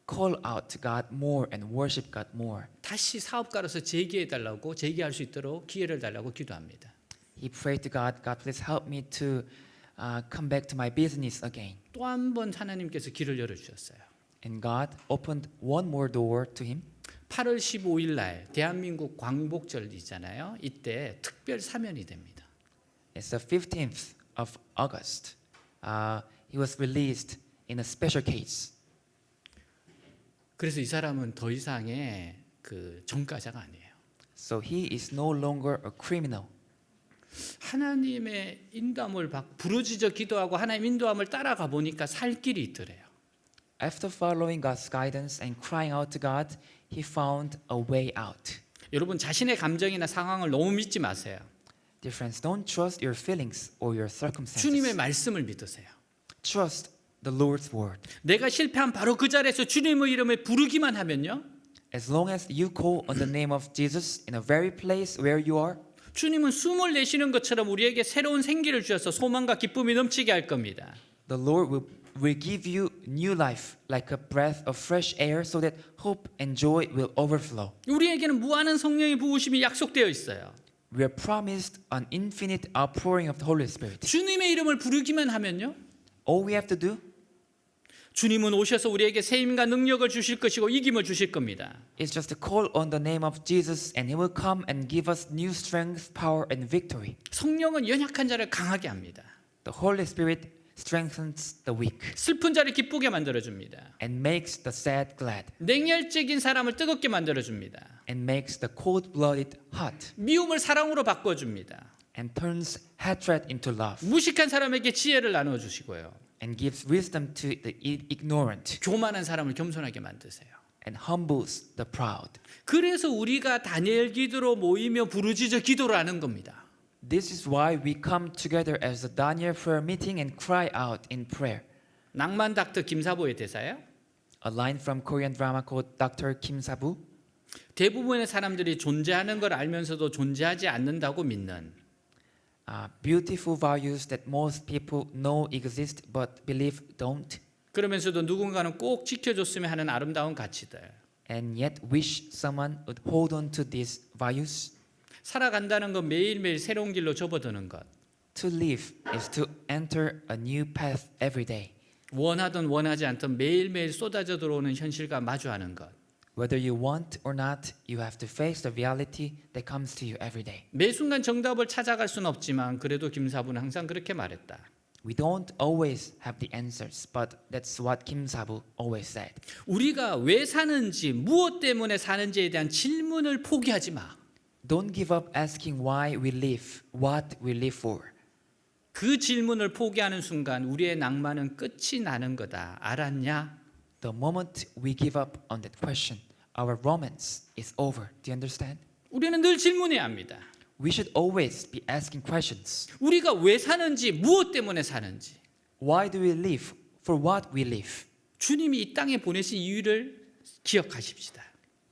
call out to God more and worship God more. 다시 사업가로서 재기해달라고 재기할 수 있도록 기회를 달라고 기도합니다. He prayed to God, God please help me to come back to my business again. 또 한 번 하나님께서 길을 열어주셨어요. And God opened one more door to him. 8월 15일 날 대한민국 광복절이잖아요. 이때 특별 사면이 됩니다. It's the 15th of August. He was released in a special case. 그래서 이 사람은 더 이상의 그 전과자가 아니에요. So he is no longer a criminal. 하나님의 인도함을 부르짖어 기도하고 하나님 인도함을 따라가 보니까 살 길이 있더래요. After following God's guidance and crying out to God, he found a way out. 여러분 자신의 감정이나 상황을 너무 믿지 마세요. Dear friends, don't trust your feelings or your circumstances. 주님의 말씀을 믿으세요. Trust the Lord's word. 내가 실패한 바로 그 자리에서 주님의 이름을 부르기만 하면요. As long as you call on the name of Jesus in a very place where you are, 주님은 숨을 내쉬는 것처럼 우리에게 새로운 생기를 주셔서 소망과 기쁨이 넘치게 할 겁니다. the Lord will give you new life like a breath of fresh air so that hope and joy will overflow. 우리에게는 무한한 성령의 부으심이 약속되어 있어요. We are promised an infinite outpouring of the Holy Spirit. 주님의 이름을 부르기만 하면요. All we have to do 주님은 오셔서 우리에게 새 힘과 능력을 주실 것이고 이김을 주실 겁니다. is just to call on the name of Jesus and He will come and give us new strength, power and victory. 성령은 연약한 자를 강하게 합니다. The Holy Spirit strengthens the weak 슬픈 자를 기쁘게 만들어줍니다. and makes the sad glad 냉혈적인 사람을 뜨겁게 만들어줍니다. and makes the cold-blooded hot 미움을 사랑으로 바꿔줍니다. and turns hatred into love 무식한 사람에게 지혜를 나눠주시고요. and gives wisdom to the ignorant 교만한 사람을 겸손하게 만드세요. and humbles the proud. 그래서 우리가 다니엘 기도로 모이며 부르짖어 기도를 하는 겁니다. This is why we come together as a Daniel prayer meeting and cry out in prayer. 낭만 닥터 김사보의 대사예요. A line from Korean drama called Dr. Kim Sabu. 대부분의 사람들이 존재하는 걸 알면서도 존재하지 않는다고 믿는 Beautiful values that most people know exist but believe don't, 그러면서도 누군가는 꼭 지켜줬으면 하는 아름다운 가치들. and yet wish someone would hold on to these values. 살아간다는 건 매일매일 새로운 길로 접어드는 것. To live is to enter a new path every day. 원하든 원하지 않든 매일매일 쏟아져 들어오는 현실과 마주하는 것. Whether you want or not, you have to face the reality that comes to you every day. 매 순간 정답을 찾아갈 수는 없지만 그래도 김사부는 항상 그렇게 말했다. We don't always have the answers, but that's what Kim Sabu always said. 우리가 왜 사는지 무엇 때문에 사는지에 대한 질문을 포기하지 마. don't give up asking why we live, what we live for. 그 질문을 포기하는 순간 우리의 낭만은 끝이 나는 거다. 알았냐? The moment we give up on that question, our romance is over. Do you understand? 우리는 늘 질문해야 합니다. We should always be asking questions. 우리가 왜 사는지, 무엇 때문에 사는지, Why do we live? For what we live? 주님이 이 땅에 보내신 이유를 기억하십시다.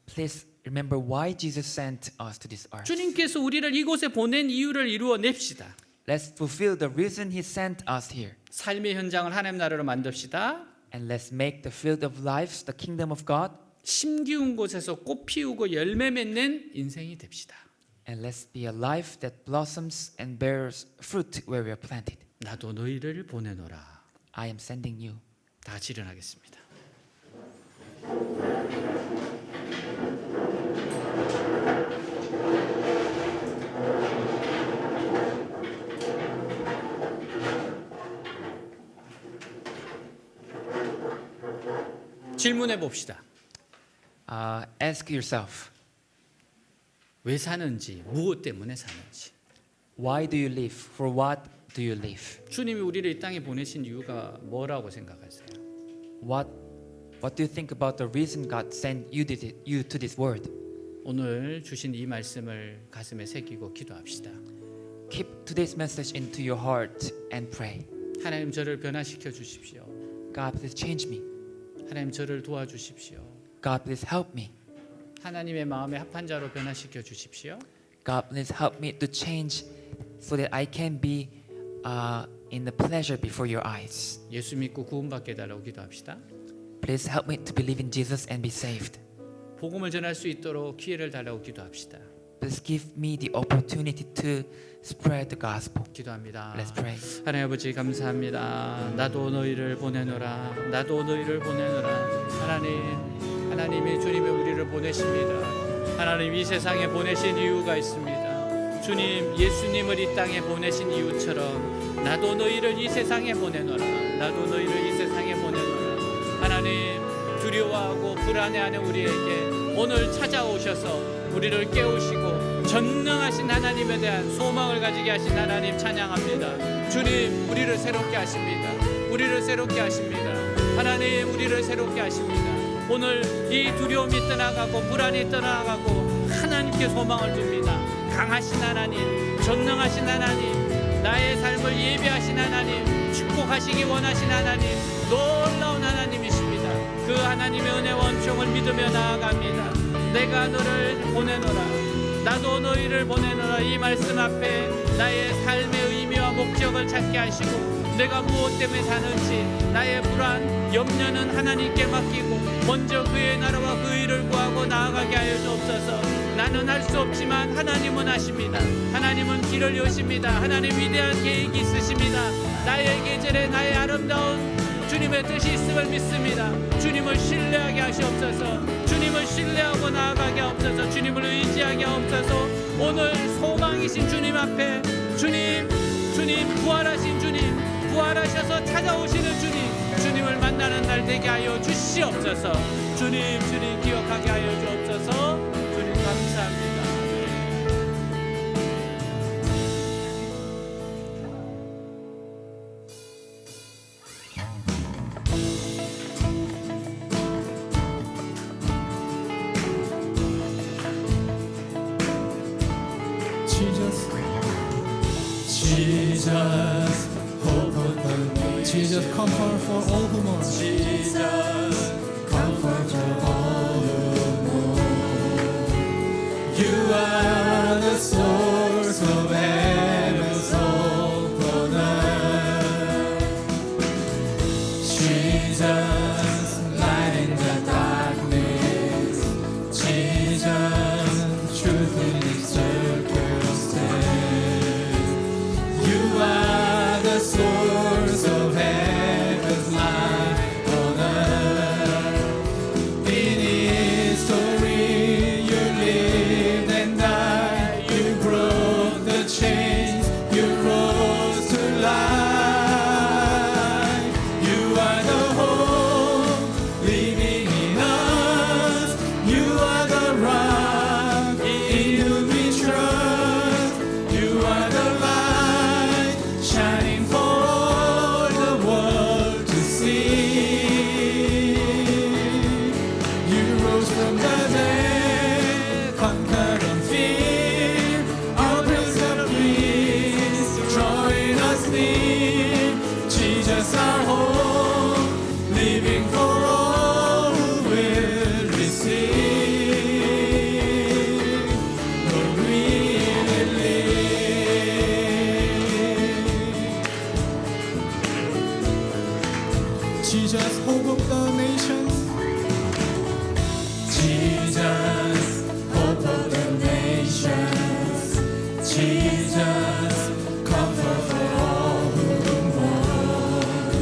Please remember why Jesus sent us to this earth. 주님께서 우리를 이곳에 보낸 이유를 이루어냅시다. Let's fulfill the reason He sent us here. 삶의 현장을 하나님 나라로 만듭시다. And let's make the field of lives the kingdom of God. 심기운 곳에서 꽃 피우고 열매 맺는 인생이 됩시다. And let's be a life that blossoms and bears fruit where we are planted. 나도 너희를 보내노라. I am sending you. 다 같이 일어나겠습니다. 질문해 봅시다. Ask yourself, 왜 사는지, 무엇 때문에 사는지. why do you live? For what do you live? 주님이 우리를 이 땅에 보내신 이유가 뭐라고 생각하세요? What do you think about the reason God sent you to this world? 오늘 주신 이 말씀을 가슴에 새기고 기도합시다. Keep today's message into your heart and pray. 하나님 저를 변화시켜 주십시오. God, please change me. 하나님 저를 도와주십시오. God, please help me. 하나님의 마음에 합한 자로 변화시켜 주십시오. God, please help me to change so that I can be in the pleasure before your eyes. 예수 믿고 구원받게 해달라고 기도합시다. Please help me to believe in Jesus and be saved. 복음을 전할 수 있도록 기회를 달라고 기도합시다. Please give me the opportunity to spread the gospel. 기도합니다. Let's pray. 하나님 아버지 감사합니다. 나도 너희를 보내노라. 나도 너희를 보내노라. 하나님이 주님이 우리를 보내십니다. 하나님 이 세상에 보내신 이유가 있습니다. 주님 예수님을 이 땅에 보내신 이유처럼 나도 너희를 이 세상에 보내노라. 나도 너희를 이 세상에 보내노라. 하나님 두려워하고 불안해하는 우리에게 오늘 찾아오셔서 우리를 깨우시고 전능하신 하나님에 대한 소망을 가지게 하신 하나님 찬양합니다. 주님 우리를 새롭게 하십니다. 우리를 새롭게 하십니다. 하나님 우리를 새롭게 하십니다. 오늘 이 두려움이 떠나가고 불안이 떠나가고 하나님께 소망을 둡니다. 강하신 하나님, 전능하신 하나님, 나의 삶을 예배하신 하나님, 축복하시기 원하신 하나님, 놀라운 하나님이십니다. 그 하나님의 은혜와 은총을 믿으며 나아갑니다. 내가 너를 보내노라. 나도 너희를 보내노라. 이 말씀 앞에 나의 삶의 의미와 목적을 찾게 하시고 내가 무엇 때문에 사는지 나의 불안, 염려는 하나님께 맡기고 먼저 그의 나라와 그 일을 구하고 나아가게 하여 주옵소서. 나는 할 수 없지만 하나님은 하십니다. 하나님은 길을 여십니다. 하나님 위대한 계획이 있으십니다. 나의 계절에 나의 아름다운 주님의 뜻이 있음을 믿습니다. 주님을 신뢰하게 하시옵소서. 주님을 신뢰하고 나아가게 하옵소서. 주님을 의지하게 하옵소서. 오늘 소망이신 주님 앞에 주님 부활하신 주님, 부활하셔서 찾아오시는 주님을 만나는 날 되게 하여 주시옵소서. 주님 기억하게 하여 주옵소서. 주님 감사합니다. Jesus, hope of the nation. Jesus, comfort for all who mourn. Jesus, comfort for all who mourn. You are the source of heaven's hope on earth. Jesus, light in the darkness. Jesus, truth in its circumstance. You are the source of heaven's light on earth. In history you lived and died, you Jesus our home, living for all who will receive. Lord, we believe. Jesus, hope of the nations. Jesus, hope of the nations. Jesus, comfort for all who mourn.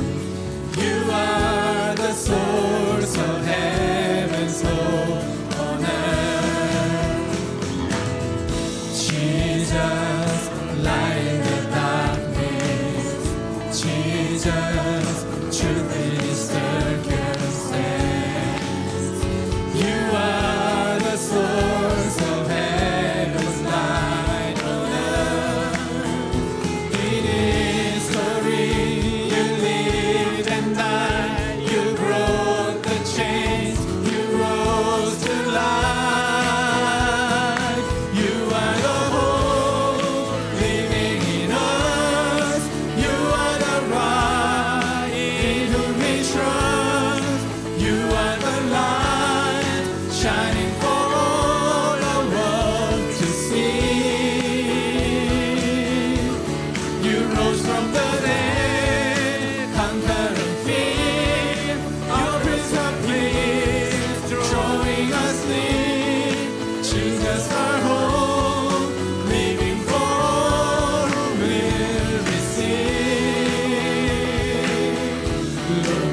You are the source of heaven's hope on earth. Jesus, light in the darkness. Jesus, truth in His circumstance. You are the source of heaven's light on earth. In history you lived and died. You broke the chains. You rose to life. You are the hope living in us. You are the rock in whom we trust. You are the light shining for all the world to see. You rose from the dead, conquering fear. Your Prince of Peace, drawing us near. Jesus our home, living for all who will receive. Lord,